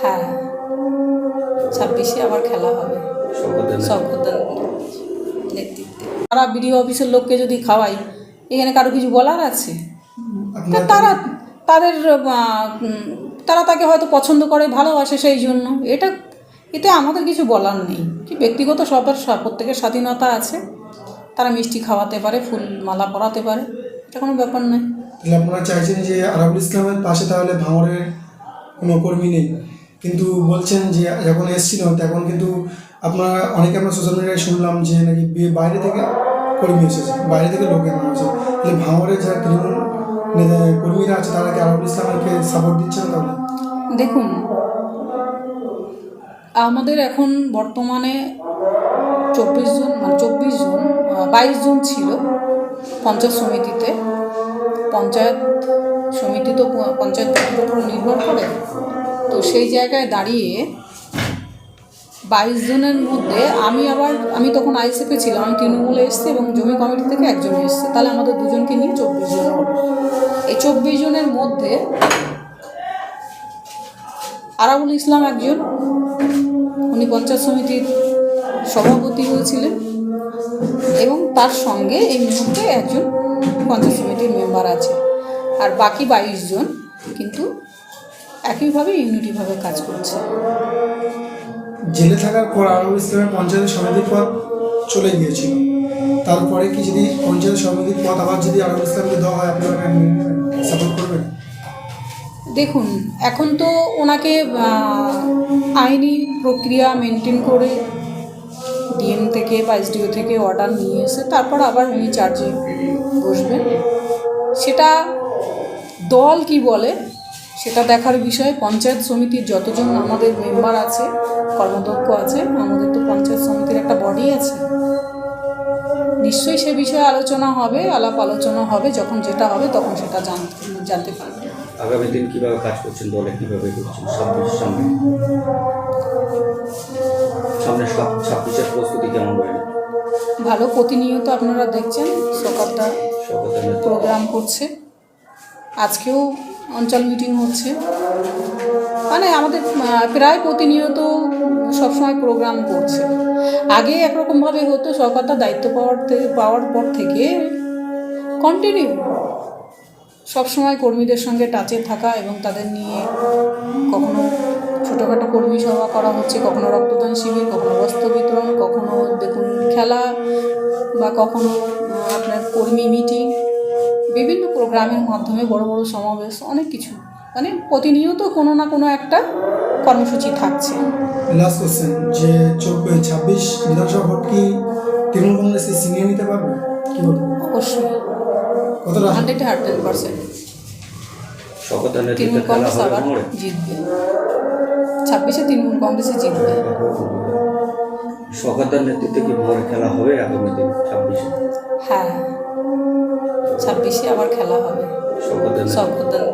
হ্যাঁ, 26-এ আবার খেলা হবে শওকতদার নেতৃত্বে। তারা বিডিও অফিসের লোককে যদি খাওয়াই, এখানে কারো কিছু বলার আছে? তা তারা তাদের তারা তাকে হয়তো পছন্দ করে, ভালোবাসে, সেই জন্য এতে আমাদের কিছু বলার নেই। কি ব্যক্তিগত সবার প্রত্যেকের স্বাধীনতা আছে, তারা মিষ্টি খাওয়াতে পারে, ফুল মালা পরাতে পারে, এটা কোনো ব্যাপার নয়। তাহলে আপনারা চাইছেন যে আরাবুল ইসলামের পাশে তাহলে ভাঙড়ের কোনো কর্মী নেই, কিন্তু বলছেন যে যখন এসেছিল তখন কিন্তু আপনারা আমরা সোশ্যাল মিডিয়ায় শুনলাম যে নাকি বাইরে থেকে কর্মী এসেছে, বাইরে থেকে লোক আনা হয়েছে। তাহলে ভাঙড়ের যারা তৃণমূল কর্মীরা আছে তারা কি আরাবুল ইসলামকে সাপোর্ট দিচ্ছেন? তাহলে দেখুন, আমাদের এখন বর্তমানে 22 জন ছিল পঞ্চায়েত সমিতিতে। পঞ্চায়েত সমিতি তো পঞ্চায়েত ভোটের উপর নির্ভর করে, তো সেই জায়গায় দাঁড়িয়ে 22 জনের মধ্যে আমি তখন আইএসএফে ছিলাম, আমি তৃণমূলে এসেছি এবং জমি কমিটি থেকে একজন এসেছে, তাহলে আমাদের দুজনকে নিয়ে 24 জন হলো। এই 24 জনের মধ্যে আরাবুল ইসলাম একজন, উনি পঞ্চায়েত সমিতির সভাপতি হয়েছিলেন এবং তার সঙ্গে এই মুহূর্তে একজন পঞ্চায়েত সমিতির মেম্বার আছে। আর বাকি 22 জন কিন্তু একইভাবে ইউনিটিভাবে কাজ করছে। জেলে থাকার পর আরাবুল ইসলামের পঞ্চায়েত সমিতির পদ চলে গিয়েছিল, তারপরে কি যদি পঞ্চায়েত সমিতির পদ আবার যদি আরাবুল ইসলামকে দেওয়া হয়, আপনারা সাপোর্ট করবেন? দেখুন, এখন তো ওনাকে আইনি প্রক্রিয়া মেনটেন করে ডিএম থেকে বা এসডিও থেকে অর্ডার নিয়ে এসে তারপর আবার উনি চার্জে বসবেন। সেটা দল কি বলে সেটা দেখার বিষয়। পঞ্চায়েত সমিতির যতজন আমাদের মেম্বার আছে, কর্মদক্ষ আছে, আমাদের তো পঞ্চায়েত সমিতির একটা বডি আছে, নিশ্চয়ই সে বিষয়ে আলাপ আলোচনা হবে। যখন যেটা হবে তখন সেটা জানতে পারবে। আগামী দিন কীভাবে কাজ করছেন, দলে কীভাবে করছেন, 26-এর প্রস্তুতি কেমন রইল? ভালো, প্রতিনিয়ত আপনারা দেখছেন সরকারটা প্রোগ্রাম করছে, আজকেও অঞ্চল মিটিং হচ্ছে, মানে আমাদের প্রায় প্রতিনিয়ত সবসময় প্রোগ্রাম করছে। আগে একরকমভাবে হতো, সরকারটা দায়িত্ব পাওয়ার পর থেকে কন্টিনিউ সবসময় কর্মীদের সঙ্গে টাচে থাকা এবং তাদের নিয়ে কখনো ছোটোখাটো কর্মী সভা করা হচ্ছে, কখনো রক্তদান শিবির, কখনো বস্ত্র বিতরণ, কখনো দেখুন খেলা, বা কখনো আপনার কর্মী মিটিং, বিভিন্ন প্রোগ্রামের মাধ্যমে বড় বড় সমাবেশ, অনেক কিছু, মানে প্রতিনিয়ত কোনো না কোনো একটা কর্মসূচি থাকছে। লাস্ট কোশ্চেন, যে 26 বিধানসভা ভোট কি তৃণমূল কংগ্রেসকে ছিনিয়ে নিতে পারবে? কি বলবো? অবশ্যই, কতটা? 100% তৃণমূল কংগ্রেস আবার জিতবে। 26-এ তৃণমূল কংগ্রেসে জিতবে। শওকতদার নেতৃত্বে কি ভাঙড়ে খেলা হবে আগামী দিন 26-এ? হ্যাঁ, 26-এ আবার খেলা হবে শওকতদার।